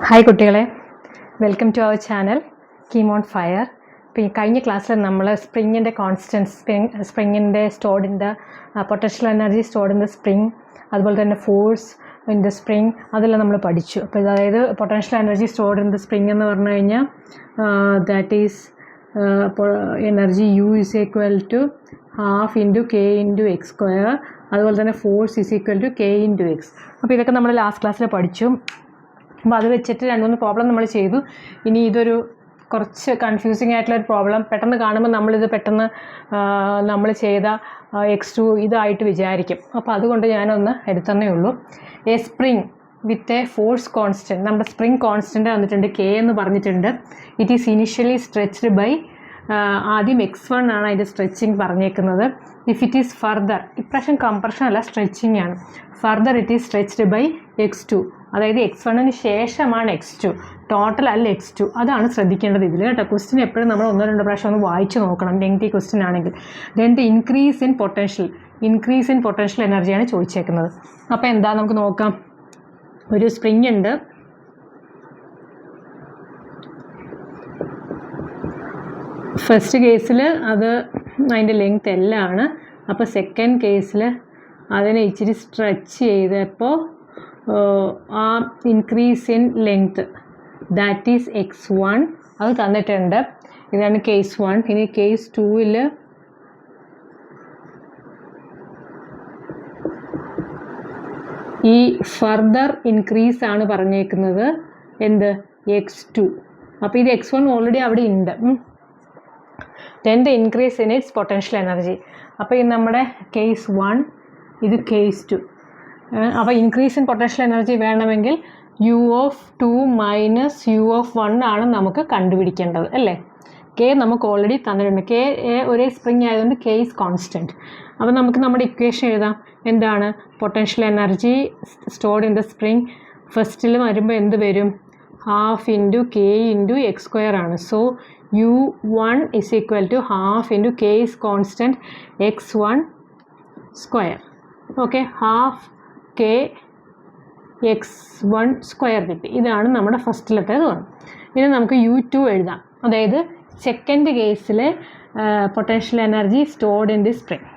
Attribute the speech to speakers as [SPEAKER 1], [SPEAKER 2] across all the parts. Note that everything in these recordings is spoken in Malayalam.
[SPEAKER 1] ഹായ് കുട്ടികളെ, welcome to our channel KEAM on fire. ഇപ്പോൾ ഈ കഴിഞ്ഞ ക്ലാസ്സിൽ നമ്മൾ സ്പ്രിങ്ങിൻ്റെ കോൺസ്റ്റൻസ്, സ്പ്രിങ്ങിൻ്റെ stored in the potential energy stored in the spring, അതുപോലെ തന്നെ ഫോഴ്സ് ഇൻ ദ സ്പ്രിങ്, അതെല്ലാം നമ്മൾ പഠിച്ചു. അപ്പോൾ അതായത് potential energy stored in the spring എന്ന് പറഞ്ഞു കഴിഞ്ഞാൽ that is energy u is equal to half into K into X square, അതുപോലെ തന്നെ force is equal to k into x. അപ്പോൾ ഇതൊക്കെ നമ്മൾ ലാസ്റ്റ് ക്ലാസ്സിൽ പഠിച്ചു. അപ്പോൾ അത് വെച്ചിട്ട് 2-3 പ്രോബ്ലം നമ്മൾ ചെയ്തു. ഇനി ഇതൊരു കുറച്ച് കൺഫ്യൂസിങ് ആയിട്ടുള്ളൊരു പ്രോബ്ലം, പെട്ടെന്ന് കാണുമ്പോൾ നമ്മളിത് പെട്ടെന്ന് നമ്മൾ ചെയ്ത x2 ഇതായിട്ട് വിചാരിക്കും. അപ്പോൾ അതുകൊണ്ട് ഞാനൊന്ന് എടുത്തന്നേ ഉള്ളൂ. A spring with a force constant, നമ്മുടെ സ്പ്രിങ് കോൺസ്റ്റൻറ്റ് വന്നിട്ടുണ്ട് കെ എന്ന് പറഞ്ഞിട്ടുണ്ട്. It is initially stretched by, ആദ്യം x1 ആണ് അതിൻ്റെ സ്ട്രെച്ചിങ് പറഞ്ഞേക്കുന്നത്. ഇഫ് ഇറ്റ് ഈസ് ഫർദർ, ഇപ്രാവശ്യം കംപ്രഷൻ അല്ല സ്ട്രെച്ചിങ് ആണ്, further it is stretched by x2, അതായത് x1 ശേഷമാണ് x2, ടോട്ടൽ അല്ല x2. അതാണ് ശ്രദ്ധിക്കേണ്ടത് ഇതിൽ കേട്ടോ. ക്വസ്റ്റ്യൻ എപ്പോഴും നമ്മൾ 1-2 പ്രാവശ്യം ഒന്ന് വായിച്ച് നോക്കണം, ലെങ്തി ക്വസ്റ്റ്യൻ ആണെങ്കിൽ. Then the increase in potential എനർജിയാണ് ചോദിച്ചേക്കുന്നത്. അപ്പോൾ എന്താ നമുക്ക് നോക്കാം. ഒരു സ്പ്രിങ് ഉണ്ട്, ഫസ്റ്റ് കേസിൽ അത് അതിൻ്റെ ലെങ്ത് എല്ലാം ആണ്. അപ്പോൾ സെക്കൻഡ് കേസിൽ അതിനെ ഇച്ചിരി സ്ട്രെച്ച് ചെയ്തപ്പോൾ ആ increase in length that is x1 അത് തന്നിട്ടുണ്ട്. ഇതാണ് കേസ് 1. ഇനി കേസ് 2-ൽ ഈ ഫർദർ ഇൻക്രീസ് ആണ് പറഞ്ഞേക്കുന്നത്, എന്ത് x2. അപ്പോൾ ഇത് x1 ഓൾറെഡി അവിടെ ഉണ്ട്. Then the increase in its potential energy. അപ്പോൾ ഇത് നമ്മുടെ കേസ് 1, ഇത് കേസ് 2. അപ്പോൾ ഇൻക്രീസ് ഇൻ പൊട്ടൻഷ്യൽ എനർജി വേണമെങ്കിൽ u(2) മൈനസ് u(1) ആണ് നമുക്ക് കണ്ടുപിടിക്കേണ്ടത്, അല്ലേ? കെ നമുക്ക് ഓൾറെഡി തന്നിട്ടുണ്ട്. കെ ഒരേ സ്പ്രിങ് ആയതുകൊണ്ട് കെ ഈസ് കോൺസ്റ്റൻറ്റ്. അപ്പോൾ നമുക്ക് നമ്മുടെ ഇക്വേഷൻ എഴുതാം. എന്താണ് potential energy stored in the spring? ഫസ്റ്റിൽ വരുമ്പോൾ എന്ത് വരും? Half into K into X square ആണ്. So u1 is equal to half into k is constant x1 square. Okay, half k x1 square കിട്ടി. ഇതാണ് നമ്മുടെ ഫസ്റ്റിലത്തെ തോന്നും. ഇനി നമുക്ക് u2 എഴുതാം. അതായത് സെക്കൻഡ് കേസിലെ potential energy stored in the spring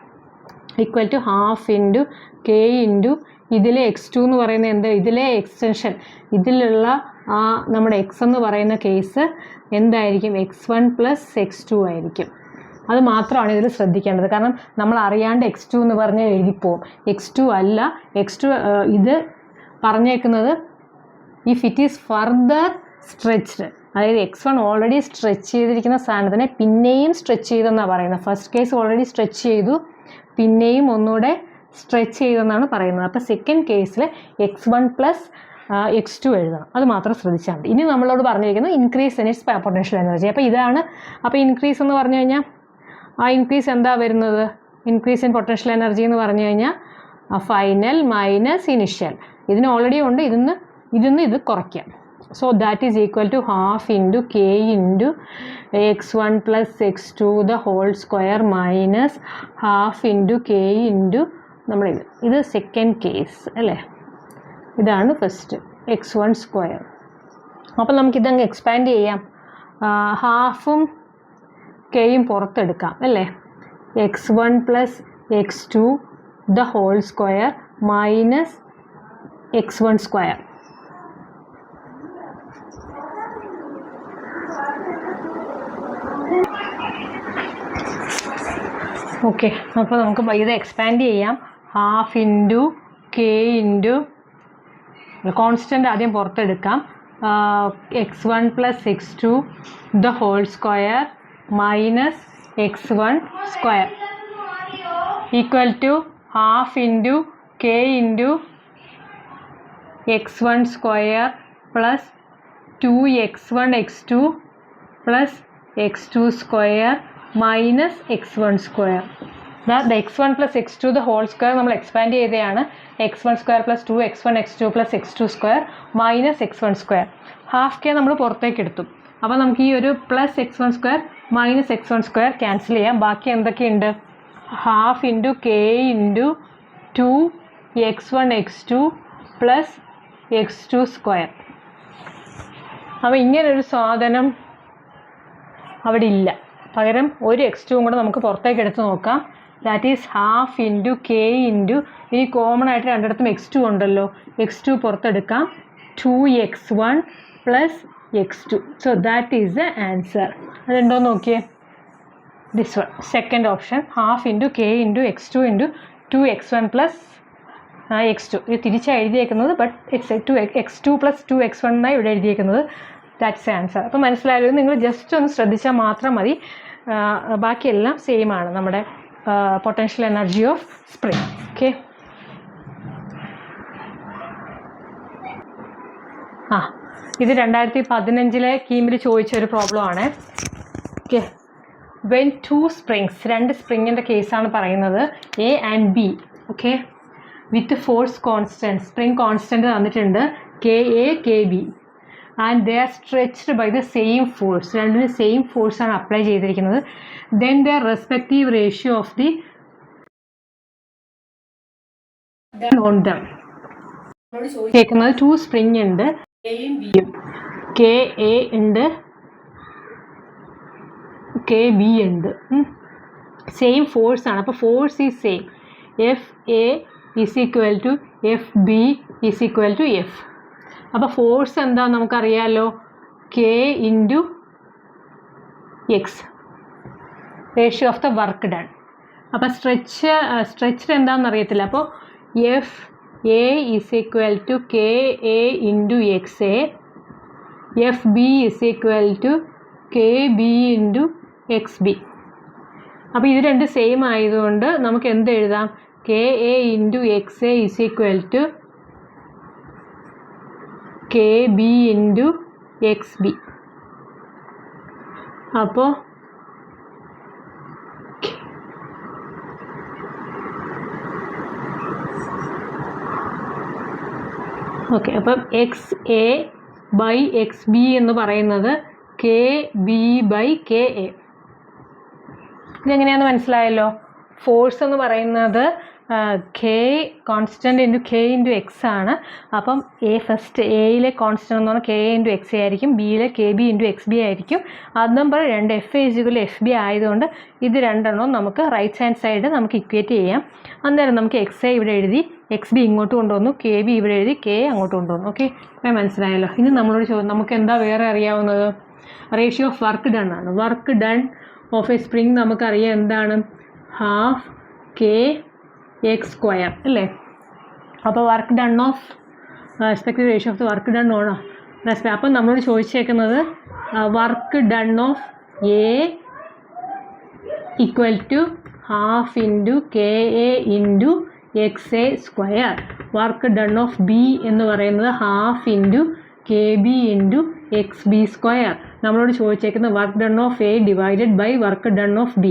[SPEAKER 1] equal to half into K into ഇതിലെ x2 എന്ന് പറയുന്നത് എന്താ? ഇതിലെ എക്സ്റ്റൻഷൻ, ഇതിലുള്ള ആ നമ്മുടെ x എന്ന് പറയുന്ന കേസ് എന്തായിരിക്കും? x1 പ്ലസ് x2 ആയിരിക്കും. അത് മാത്രമാണ് ഇതിൽ ശ്രദ്ധിക്കേണ്ടത്. കാരണം നമ്മൾ അറിയാണ്ട് x2 എന്ന് പറഞ്ഞ് എഴുതിപ്പോവും. x2 അല്ല, x2 ഇത് പറഞ്ഞേക്കുന്നത് if it is further stretched, അതായത് x1 ഓൾറെഡി സ്ട്രെച്ച് ചെയ്തിരിക്കുന്ന സാധനത്തിനെ പിന്നെയും സ്ട്രെച്ച് ചെയ്തെന്നാണ് പറയുന്നത്. ഫസ്റ്റ് കേസ് ഓൾറെഡി സ്ട്രെച്ച് ചെയ്തു, പിന്നെയും ഒന്നുകൂടെ സ്ട്രെച്ച് ചെയ്തെന്നാണ് പറയുന്നത്. അപ്പോൾ സെക്കൻഡ് കേസിൽ x1 പ്ലസ് x2 എഴുതണം. അത് മാത്രം ശ്രദ്ധിച്ചാൽ മതി. ഇനി നമ്മളോട് പറഞ്ഞിരിക്കുന്നത് increase in its potential energy. അപ്പോൾ ഇതാണ്. അപ്പോൾ ഇൻക്രീസ് എന്ന് പറഞ്ഞു കഴിഞ്ഞാൽ ആ ഇൻക്രീസ് എന്താ വരുന്നത്? ഇൻക്രീസ് ഇൻ പൊട്ടൻഷ്യൽ എനർജി എന്ന് പറഞ്ഞു കഴിഞ്ഞാൽ ഫൈനൽ മൈനസ് ഇനിഷ്യൽ. ഇതിന് ഓൾറെഡി ഉണ്ട്, ഇതിന്ന് ഇത് കുറയ്ക്കാം. So that is equal to half into K into x1 plus x2 the whole square minus half into K into ഇത് സെക്കൻഡ് കേസ്, അല്ലേ? ഇതാണ് ഫസ്റ്റ് x1 സ്ക്വയർ. അപ്പോൾ നമുക്കിതങ്ങ് എക്സ്പാൻഡ് ചെയ്യാം. ഹാഫും കെയും പുറത്തെടുക്കാം, അല്ലേ? x1 plus x2 the whole square minus x1 square. Okay, അപ്പോൾ നമുക്ക് ഇത് എക്സ്പാൻഡ് ചെയ്യാം. Half into K into constant ആദ്യം പുറത്തെടുക്കാം. x1 plus x2 the whole square minus x1 square equal to half into K into x1 square plus 2x1 x2 plus x2 square minus x1 square. The x1 plus x2 the whole square നമ്മൾ എക്സ്പാൻഡ് ചെയ്തതാണ്. x1 square plus 2x1 x2 plus x2 square minus x1 square. Half K നമ്മൾ പുറത്തേക്ക് എടുത്തു. അപ്പോൾ നമുക്ക് ഈ ഒരു plus x1 square minus x1 square cancel ചെയ്യാം. ബാക്കി എന്തൊക്കെയുണ്ട്? Half into K into 2x1 x2 plus x2 square. അപ്പോൾ ഇങ്ങനൊരു സാധനം അവിടെ ഇല്ല. പകരം ഒരു x2 കൂടെ നമുക്ക് പുറത്തേക്ക് എടുത്ത് നോക്കാം. That is half into K into, ഇനി കോമൺ ആയിട്ട് രണ്ടിടത്തും x2 ഉണ്ടല്ലോ, x2 പുറത്തെടുക്കാം, 2x1 plus x2. So that is the answer. അതുണ്ടോ നോക്കിയേ, this one, second option, half into K into x2 into 2x1 plus x2. ഇത് തിരിച്ചാണ് എഴുതിയേക്കുന്നത്, but it's x2 plus 2x1 എന്നാണ് ഇവിടെ എഴുതിയേക്കുന്നത്. That's answer. അപ്പോൾ മനസ്സിലായാലും നിങ്ങൾ ജസ്റ്റ് ഒന്ന് ശ്രദ്ധിച്ചാൽ മാത്രം മതി. ബാക്കിയെല്ലാം സെയിം ആണ് നമ്മുടെ potential energy of spring. Okay, ഇത് 2015 കീമിൽ ചോദിച്ചൊരു പ്രോബ്ലം ആണ്. ഓക്കെ, വെൻ 2 springs, 2 സ്പ്രിങ്ങിൻ്റെ കേസാണ് പറയുന്നത്, a and b. Okay, with force constant, spring constant തന്നിട്ടുണ്ട് KA KB, and they are stretched by the same force. രണ്ടിനും സെയിം ഫോഴ്സാണ് അപ്ലൈ ചെയ്തിരിക്കുന്നത്. Then the respective ratio of the on them. കേൾക്കുന്നത് 2 സ്പ്രിങ് ഉണ്ട്, എയും ബിയും, KA ഉണ്ട്, KB ഉണ്ട്, സെയിം ഫോഴ്സാണ്. അപ്പോൾ force is same, FA is equal to FB is equal to F. അപ്പോൾ ഫോഴ്സ് എന്താണെന്ന് നമുക്കറിയാമല്ലോ, K into x, ratio of the work done. അപ്പോൾ സ്ട്രെച്ച്ഡ് എന്താണെന്ന് അറിയത്തില്ല. അപ്പോൾ FA is equal to KA into XA, FB is equal to KB into XB. അപ്പോൾ ഇത് രണ്ട് സെയിം ആയതുകൊണ്ട് നമുക്ക് എന്ത് എഴുതാം, KA into XA is equal to KB into XB. അപ്പോൾ ഓക്കെ, അപ്പം XA ബൈ XB എന്ന് പറയുന്നത് KB ബൈ KA. ഇതെങ്ങനെയാണെന്ന് മനസ്സിലായല്ലോ. ഫോഴ്സ് എന്ന് പറയുന്നത് K constant into K into X ആണ്. അപ്പം ഫസ്റ്റ് എയിലെ കോൺസ്റ്റൻറ്റ് എന്ന് പറഞ്ഞാൽ KA ഇൻറ്റു XA ആയിരിക്കും, ബിയിലെ KB ഇൻറ്റു XB ആയിരിക്കും. അത് നമ്പർ 2 FA ഇസിക്കൽ FB ആയതുകൊണ്ട് ഇത് രണ്ടെണ്ണവും നമുക്ക് റൈറ്റ് ഹാൻഡ് സൈഡ് നമുക്ക് ഇക്വേറ്റ് ചെയ്യാം. അന്നേരം നമുക്ക് XA ഇവിടെ എഴുതി, XB ഇങ്ങോട്ട് കൊണ്ടുവന്നു, KB ഇവിടെ എഴുതി, KA അങ്ങോട്ട് കൊണ്ടുവന്നു. ഓക്കെ, അപ്പോൾ മനസ്സിലായല്ലോ. ഇനി നമ്മളോട് നമുക്ക് എന്താ വേറെ അറിയാവുന്നത്, റേഷ്യോ ഓഫ് വർക്ക് ഡൺ ആണ്. Work done of a spring നമുക്കറിയാം എന്താണ്, ഹാഫ് KX² അല്ലേ. അപ്പോൾ work done of respective ratio of the work done ഓണോ അപ്പം നമ്മളോട് ചോദിച്ചേക്കുന്നത് work done of A equal to half into KA into XA². Work done of B എന്ന് പറയുന്നത് half into KB into XB². നമ്മളോട് ചോദിച്ചേക്കുന്ന work done of A divided by work done of B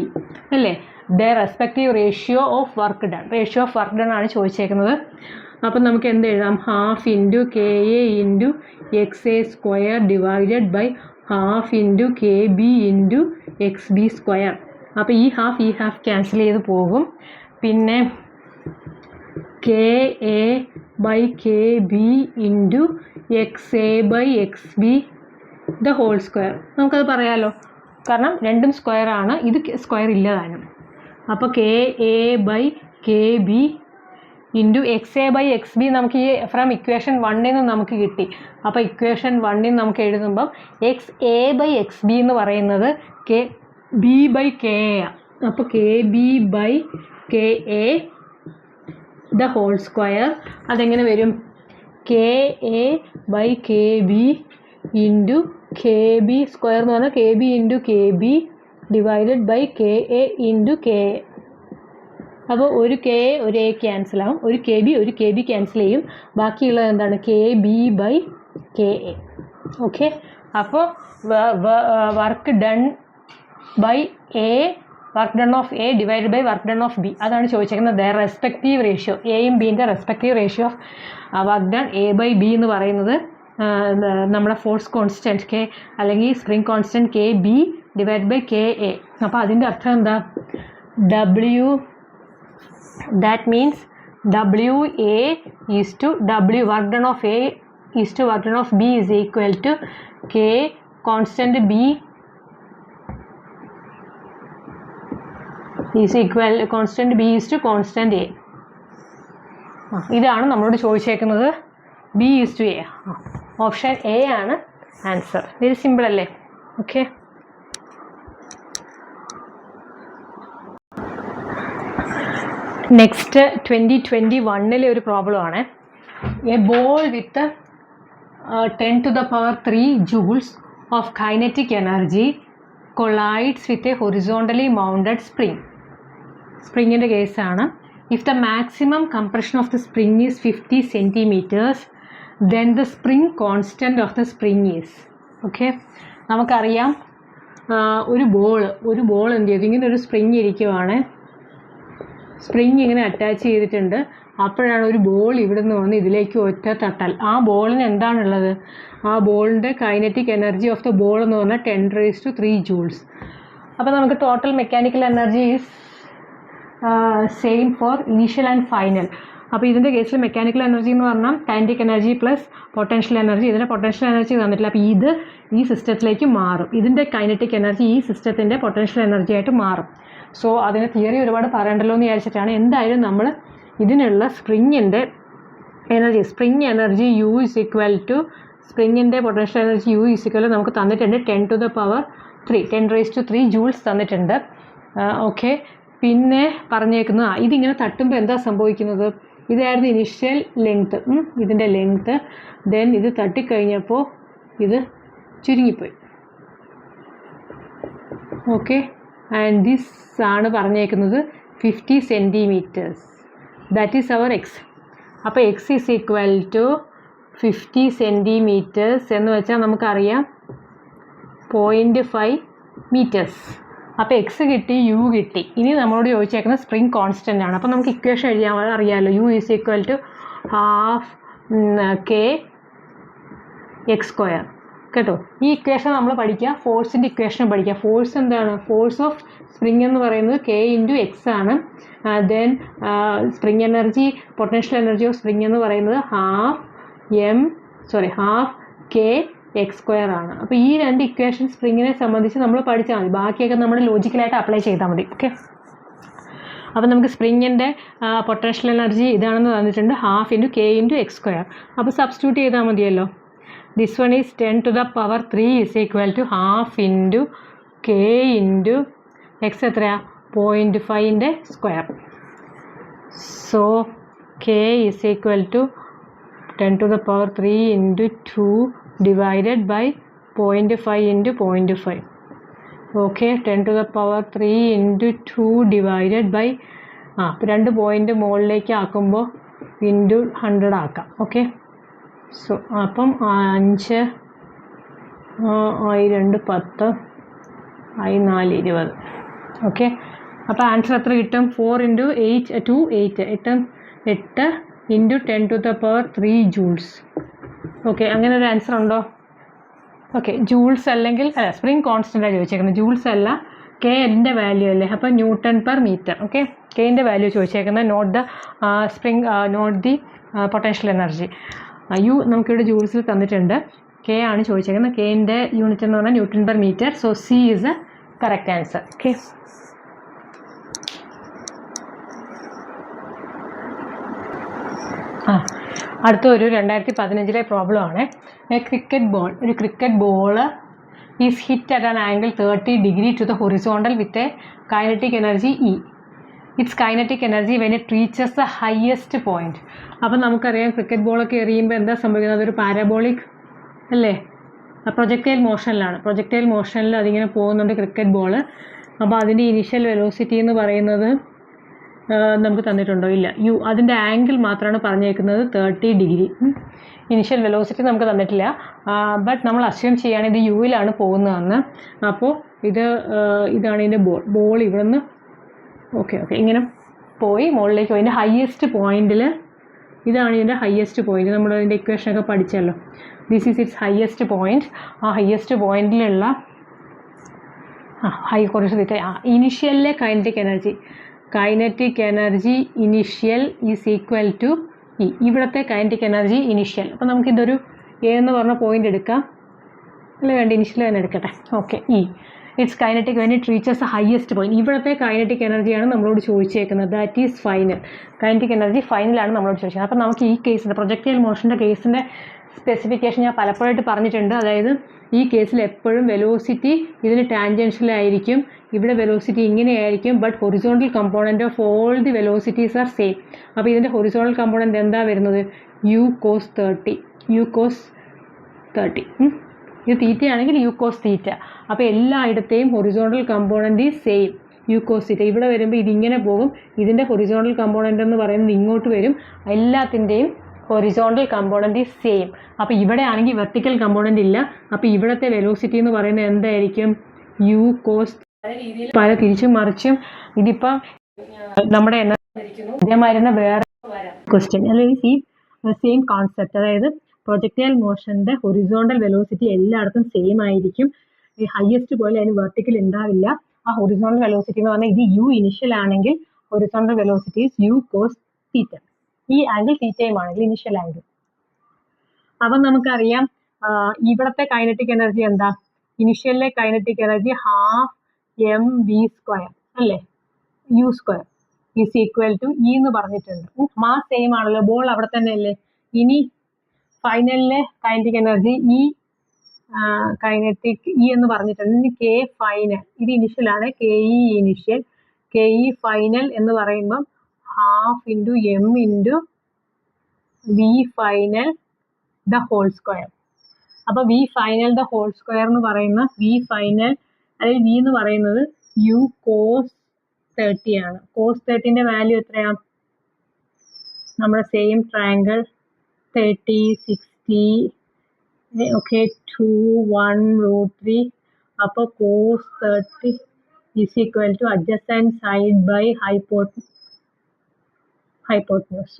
[SPEAKER 1] അല്ലേ. The respective ratio of work done, ratio of work done ആണ് ചോദിച്ചേക്കുന്നത്. അപ്പം നമുക്ക് എന്ത് എഴുതാം, half into KA into XA² divided by half into KB into XB². അപ്പോൾ ഈ ഹാഫ് ക്യാൻസൽ ചെയ്ത് പോകും. പിന്നെ KA by KB into XA by XB the whole square. നമുക്കത് പറയാമല്ലോ, കാരണം രണ്ടും സ്ക്വയർ ആണ്, ഇത് സ്ക്വയർ ഇല്ലതാനും. അപ്പോൾ KA by KB into XA by XB നമുക്ക് ഈ ഫ്രം ഇക്വേഷൻ 1 നിന്ന് നമുക്ക് കിട്ടി. അപ്പോൾ ഇക്വേഷൻ 1 നമുക്ക് എഴുതുമ്പം XA ബൈ XB എന്ന് പറയുന്നത് KB ബൈ KA. അപ്പോൾ KB by KA the whole square. അതെങ്ങനെ വരും, KA by KB into KB square എന്ന് പറഞ്ഞാൽ KB into KB divided by KA into KA. അപ്പോൾ ഒരു KA ഒരു A ക്യാൻസൽ ആവും, ഒരു KB ക്യാൻസൽ ചെയ്യും, ബാക്കിയുള്ളത് എന്താണ്, KB ബൈ KA. ഓക്കെ, അപ്പോൾ work done by A, work done of A divided by work done of B, അതാണ് ചോദിച്ചേക്കുന്നത്. ദ റെസ്പെക്റ്റീവ് റേഷ്യോ എയും ബിൻ്റെ respective ratio of work done A by B എന്ന് പറയുന്നത് നമ്മുടെ ഫോഴ്സ് കോൺസ്റ്റൻറ്റ് K അല്ലെങ്കിൽ spring constant KB divide by KA. അപ്പോൾ അതിൻ്റെ അർത്ഥം എന്താ, that means WA is to W work done of A is to work done of B is equal to K constant B is equal constant B is to constant A. ഇതാണ് നമ്മളോട് ചോദിച്ചേക്കുന്നത്. B is to A. Option A ആണ് ആൻസർ. വെരി സിമ്പിൾ അല്ലേ? ഓക്കെ. നെക്സ്റ്റ് 2021 ഒരു പ്രോബ്ലം ആണ്. A ball with 10 to the power 3 joules of kinetic energy collides with a horizontally mounted spring. സ്പ്രിങ്ങിൻ്റെ കേസാണ്. If the maximum compression of the spring is 50 centimeters, then the spring constant of the spring is. Okay, നമുക്കറിയാം ഒരു ബോൾ എന്ത് ചെയ്തു, ഇങ്ങനെ ഒരു സ്പ്രിങ് ഇരിക്കുവാണ്. സ്പ്രിങ് ഇങ്ങനെ അറ്റാച്ച് ചെയ്തിട്ടുണ്ട്. അപ്പോഴാണ് ഒരു ബോൾ ഇവിടെ നിന്ന് വന്ന് ഇതിലേക്ക് ഒറ്റ തട്ടാൽ ആ ബോളിന് എന്താണുള്ളത്, ആ ബോളിൻ്റെ kinetic energy of the ball എന്ന് പറഞ്ഞാൽ 10⁻³ joules. അപ്പോൾ നമുക്ക് total mechanical energy is same for initial and final. അപ്പോൾ ഇതിൻ്റെ കേസിൽ മെക്കാനിക്കൽ എനർജി എന്ന് പറഞ്ഞാൽ kinetic energy plus potential energy. ഇതിൻ്റെ പൊട്ടൻഷ്യൽ എനർജി തന്നിട്ടില്ല. അപ്പോൾ ഇത് ഈ സിസ്റ്റത്തിലേക്ക് മാറും. ഇതിൻ്റെ കൈനറ്റിക് എനർജി ഈ സിസ്റ്റത്തിൻ്റെ പൊട്ടൻഷ്യൽ എനർജി ആയിട്ട് മാറും. സോ അതിന് തിയറി ഒരുപാട് പറയണ്ടല്ലോ എന്ന് വിചാരിച്ചിട്ടാണ്. എന്തായാലും നമ്മൾ ഇതിനുള്ള സ്പ്രിങ്ങിൻ്റെ energy, spring energy U is equal to സ്പ്രിങ്ങിൻ്റെ potential energy U is equal to നമുക്ക് തന്നിട്ടുണ്ട് 10 to the power 3 10⁻³ joules തന്നിട്ടുണ്ട്. ഓക്കെ, പിന്നെ പറഞ്ഞേക്കുന്നു ഇതിങ്ങനെ തട്ടുമ്പോൾ എന്താ സംഭവിക്കുന്നത്, ഇതായിരുന്നു ഇനിഷ്യൽ ലെങ്ത്ത്, ഇതിൻ്റെ ലെങ്ത്ത്. ദെൻ ഇത് തട്ടിക്കഴിഞ്ഞപ്പോൾ ഇത് ചുരുങ്ങിപ്പോയി. ഓക്കെ, ആൻഡ് ദിസ് ആണ് പറഞ്ഞേക്കുന്നത് 50 centimeters. That is our X. അപ്പോൾ X is equal to 50 centimeters എന്ന് വെച്ചാൽ നമുക്കറിയാം 0.5 meters. അപ്പോൾ എക്സ് കിട്ടി, യു കിട്ടി. ഇനി നമ്മളോട് ചോദിച്ചേക്കുന്ന സ്പ്രിങ് കോൺസ്റ്റൻ്റ് ആണ്. അപ്പോൾ നമുക്ക് ഇക്വേഷൻ എഴുതാൻ അറിയാമല്ലോ. U is equal to ½ kx². കേട്ടോ, ഈ ഇക്വേഷൻ നമ്മൾ പഠിക്കുക. ഫോഴ്സിൻ്റെ ഇക്വേഷൻ പഠിക്കുക. ഫോഴ്സ് എന്താണ്, ഫോഴ്സ് ഓഫ് സ്പ്രിങ് എന്ന് പറയുന്നത് K×X ആണ്. Then spring energy, potential energy of spring എന്ന് പറയുന്നത് ½ kx² ആണ്. അപ്പോൾ ഈ രണ്ട് ഇക്വേഷൻ സ്പ്രിങ്ങിനെ സംബന്ധിച്ച് നമ്മൾ പഠിച്ചാൽ മതി. ബാക്കിയൊക്കെ നമ്മൾ ലോജിക്കലായിട്ട് അപ്ലൈ ചെയ്താൽ മതി. ഓക്കെ, അപ്പോൾ നമുക്ക് സ്പ്രിങ്ങിൻ്റെ പൊട്ടൻഷ്യൽ എനർജി ഇതാണെന്ന് തന്നിട്ടുണ്ട്, ½ k×x². അപ്പോൾ സബ്സ്റ്റിറ്റ്യൂട്ട് ചെയ്താൽ മതിയല്ലോ. This one is 10 to the power 3 is equal to ½ k×x എത്രയാ, 0.5ൻ്റെ square. So k is equal to 10 to the power 3 × 2 divided by 0.5 × 0.5. Okay, 10 to the power 3 × 2 divided by രണ്ട് പോയിൻ്റ് മുകളിലേക്ക് ആക്കുമ്പോൾ ×100 ആക്കാം. ഓക്കെ, സോ അപ്പം 5 2 10 4 20. ഓക്കെ, അപ്പോൾ ആൻസർ എത്ര കിട്ടും, 4 × 8 2 8 8 × 10 to the power 3 joules. Okay, അങ്ങനെ ഒരു ആൻസർ ഉണ്ടോ? ഓക്കെ, ജൂൾസ് അല്ലെങ്കിൽ അല്ല, സ്പ്രിങ് കോൺസ്റ്റൻ്റാണ് ചോദിച്ചേക്കുന്നത്, ജൂൾസ് അല്ല. കെ എൻ്റെ വാല്യൂ അല്ലേ, അപ്പോൾ Newton/meter. ഓക്കെ, കെൻ്റെ വാല്യൂ ചോദിച്ചേക്കുന്നത്, not the spring, not the potential energy. U നമുക്കിവിടെ ജൂൾസിൽ തന്നിട്ടുണ്ട്, കെ ആണ് ചോദിച്ചേക്കുന്നത്. കെൻ്റെ യൂണിറ്റ് എന്ന് പറഞ്ഞാൽ Newton/meter. So C is A correct answer. Okay, അടുത്ത ഒരു 2015 പ്രോബ്ലം ആണ്. ഒരു cricket ball is hit at an angle 30 degree to the horizontal with a kinetic energy E. Its kinetic energy when it reaches the highest point. അപ്പം നമുക്കറിയാം ക്രിക്കറ്റ് ബോളൊക്കെ എറിയുമ്പോൾ എന്താ സംഭവിക്കുന്നത്, അതൊരു പാരബോളിക് അല്ലേ, പ്രൊജക്റ്റൈൽ മോഷനിൽ അതിങ്ങനെ പോകുന്നുണ്ട് ക്രിക്കറ്റ് ബോൾ. അപ്പോൾ അതിൻ്റെ ഇനിഷ്യൽ വെലോസിറ്റി എന്ന് പറയുന്നത് നമുക്ക് തന്നിട്ടുണ്ടോ, ഇല്ല. അതിൻ്റെ ആംഗിൾ മാത്രമാണ് പറഞ്ഞേക്കുന്നത് 30 degree. ഇനിഷ്യൽ വെലോസിറ്റി നമുക്ക് തന്നിട്ടില്ല. ബട്ട് നമ്മൾ അസ്യൂം ചെയ്യുകയാണ് ഇത് യുവിലാണ് പോകുന്നതെന്ന്. അപ്പോൾ ഇതാണ് ഇതിൻ്റെ ബോൾ ഇവിടെ നിന്ന് ഓക്കെ ഇങ്ങനെ പോയി മുകളിലേക്ക് പോയി. ഇതിൻ്റെ ഹയസ്റ്റ് പോയിന്റിൽ, ഇതാണ് ഇതിൻ്റെ ഹയസ്റ്റ് പോയിന്റ്. നമ്മൾ ഇതിൻ്റെ ഇക്വേഷനൊക്കെ പഠിച്ചല്ലോ. This is its highest point. ആ ഹയസ്റ്റ് പോയിന്റിലുള്ള ഇനിഷ്യലിലെ kinetic energy initial is equal to E. ഇവിടുത്തെ കൈനറ്റിക് എനർജി ഇനിഷ്യൽ. അപ്പോൾ നമുക്കിതൊരു എ എന്ന് പറഞ്ഞ പോയിന്റ് എടുക്കാം, അല്ല വേണ്ട ഇനിഷ്യൽ തന്നെ എടുക്കട്ടെ. Okay, E it's kinetic when it reaches highest point. ഇവിടുത്തെ കൈനറ്റിക് എനർജിയാണ് നമ്മളോട് ചോദിച്ചേക്കുന്നത്. That is final. Kinetic energy ഫൈനലാണ് നമ്മളോട് ചോദിച്ചത്. അപ്പോൾ നമുക്ക് ഈ കേസിൻ്റെ പ്രൊജക്റ്റൈൽ മോഷൻ്റെ കേസിൻ്റെ സ്പെസിഫിക്കേഷൻ ഞാൻ പലപ്പോഴായിട്ട് പറഞ്ഞിട്ടുണ്ട്. അതായത് ഈ കേസിൽ എപ്പോഴും വെലോസിറ്റി ഇതിന് ടാൻജൻഷ്യലായിരിക്കും, ഇവിടെ വെലോസിറ്റി ഇങ്ങനെയായിരിക്കും, but horizontal component of all the velocities are same. അപ്പോൾ ഇതിൻ്റെ ഹൊറിസോണ്ടൽ കമ്പോണൻറ്റ് എന്താ വരുന്നത്? U cos 30. U cos 30. ഇത് തീറ്റ ആണെങ്കിൽ യു കോസ് തീറ്റ. അപ്പോൾ എല്ലായിടത്തെയും horizontal component is same, U cos theta. ഇവിടെ വരുമ്പോൾ ഇതിങ്ങനെ പോകും, ഇതിൻ്റെ ഹൊറിസോണ്ടൽ കമ്പോണൻ്റ് എന്ന് പറയുന്നത് ഇങ്ങോട്ട് വരും. എല്ലാത്തിൻ്റെയും ഹൊറിസോണ്ടൽ കമ്പോണൻറ്റ് ഈസ് സെയിം. അപ്പോൾ ഇവിടെ ആണെങ്കിൽ വെർട്ടിക്കൽ കമ്പോണൻ്റ് ഇല്ല. അപ്പോൾ ഇവിടുത്തെ വെലോസിറ്റി എന്ന് പറയുന്നത് എന്തായിരിക്കും? U cos. പല തിരിച്ചും മറിച്ചും ഇതിപ്പം നമ്മുടെ ഇതേമാതിരി വേറെ ക്വസ്റ്റ്യൻ അല്ലെങ്കിൽ ഈ സെയിം കോൺസെപ്റ്റ്, അതായത് പ്രൊജക്റ്റൈൽ മോഷൻ്റെ ഹൊറിസോണ്ടൽ വെലോസിറ്റി എല്ലായിടത്തും സെയിം ആയിരിക്കും. ഈ ഹയസ്റ്റ് പോലെ അതിന് വെർട്ടിക്കൽ ഉണ്ടാവില്ല. ആ ഹൊറിസോണ്ടൽ വെലോസിറ്റി എന്ന് പറഞ്ഞാൽ ഇത് യു ഇനിഷ്യൽ ആണെങ്കിൽ horizontal velocity is u cos theta. ഈ ആംഗിൾ തീറ്റയും ആണെങ്കിൽ ഇനിഷ്യൽ ആംഗിൾ. അപ്പം നമുക്കറിയാം ഇവിടുത്തെ കൈനറ്റിക് എനർജി എന്താ? ഇനിഷ്യലിലെ kinetic energy half M V square അല്ലേ, U square is equal to E എന്ന് പറഞ്ഞിട്ടുണ്ട്. മാസ് സെയിം ആണല്ലോ, ബോൾ അവിടെ തന്നെ അല്ലേ. ഇനി ഫൈനലിലെ കൈനറ്റിക് എനർജി ഈ കൈനറ്റിക് ഇ എന്ന് പറഞ്ഞിട്ടുണ്ട്. ഇനി കെ ഫൈനൽ, ഇത് ഇനിഷ്യലാണ്, K E initial. K E final എന്ന് പറയുമ്പം half into M into V final the whole square. അപ്പോൾ V final the whole square എന്ന് പറയുന്ന വി ഫൈനൽ അല്ലെങ്കിൽ വി എന്ന് പറയുന്നത് യു കോസ് 30 ആണ്. കോസ് 30ൻ്റെ വാല്യൂ എത്രയാണ്? നമ്മുടെ സെയിം ട്രയാങ്കിൾ 30, 60, ഓക്കെ 2, 1, √3. അപ്പോൾ cos 30 is equal to adjacent side by hypotenuse.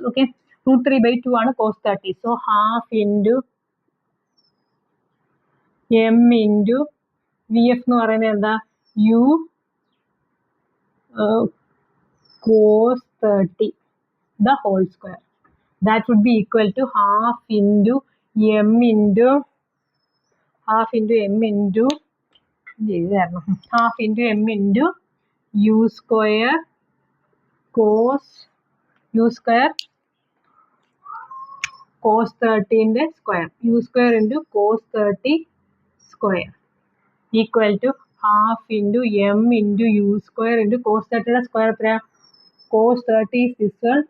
[SPEAKER 1] Okay, √3/2 ആണ് cos 30. So half into M into v f എന്ന് പറയുന്നത് എന്താ? U cos 30 the whole square. That would be equal to half into m into half into m into u square cos cos 30 ന്റെ square, u square into cos 30 square equal to half into m into u square into cos 30 യുടെ സ്ക്വയർ എത്രയാണ്? cos 30 is this one.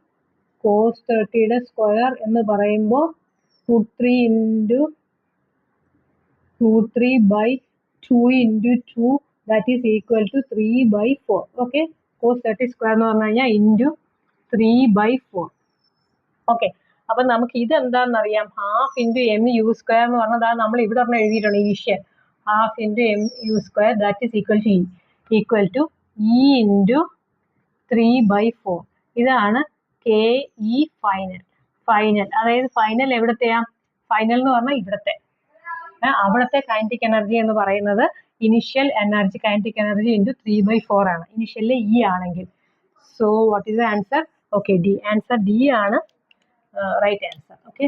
[SPEAKER 1] cos 30യുടെ സ്ക്വയർ എന്ന് പറയുമ്പോൾ √3 into √3/2 into 2 that is equal to 3/4. Okay, cos 30 square എന്ന് പറഞ്ഞു കഴിഞ്ഞാൽ ഇൻറ്റു 3/4. ഓക്കെ, അപ്പം നമുക്ക് ഇതെന്താണെന്ന് അറിയാം. Half into m u square എന്ന് പറഞ്ഞാൽ നമ്മൾ ഇവിടെ ഒരെണ്ണം എഴുതിയിട്ടുണ്ട് initial. Half into m u square that is equal to e into 3/4. ഇതാണ് കെ ഇ ഫൈനൽ. അതായത് ഫൈനൽ എവിടത്തെയാ? ഫൈനൽ എന്ന് പറഞ്ഞാൽ ഇവിടത്തെ, അവിടുത്തെ കൈനറ്റിക് എനർജി എന്ന് പറയുന്നത് initial energy kinetic energy into 3/4 ആണ് ഇനിഷ്യലിൽ ഇ ആണെങ്കിൽ. So what is the answer? Okay, d. Answer d ആണ് റൈറ്റ് ആൻസർ. ഓക്കെ.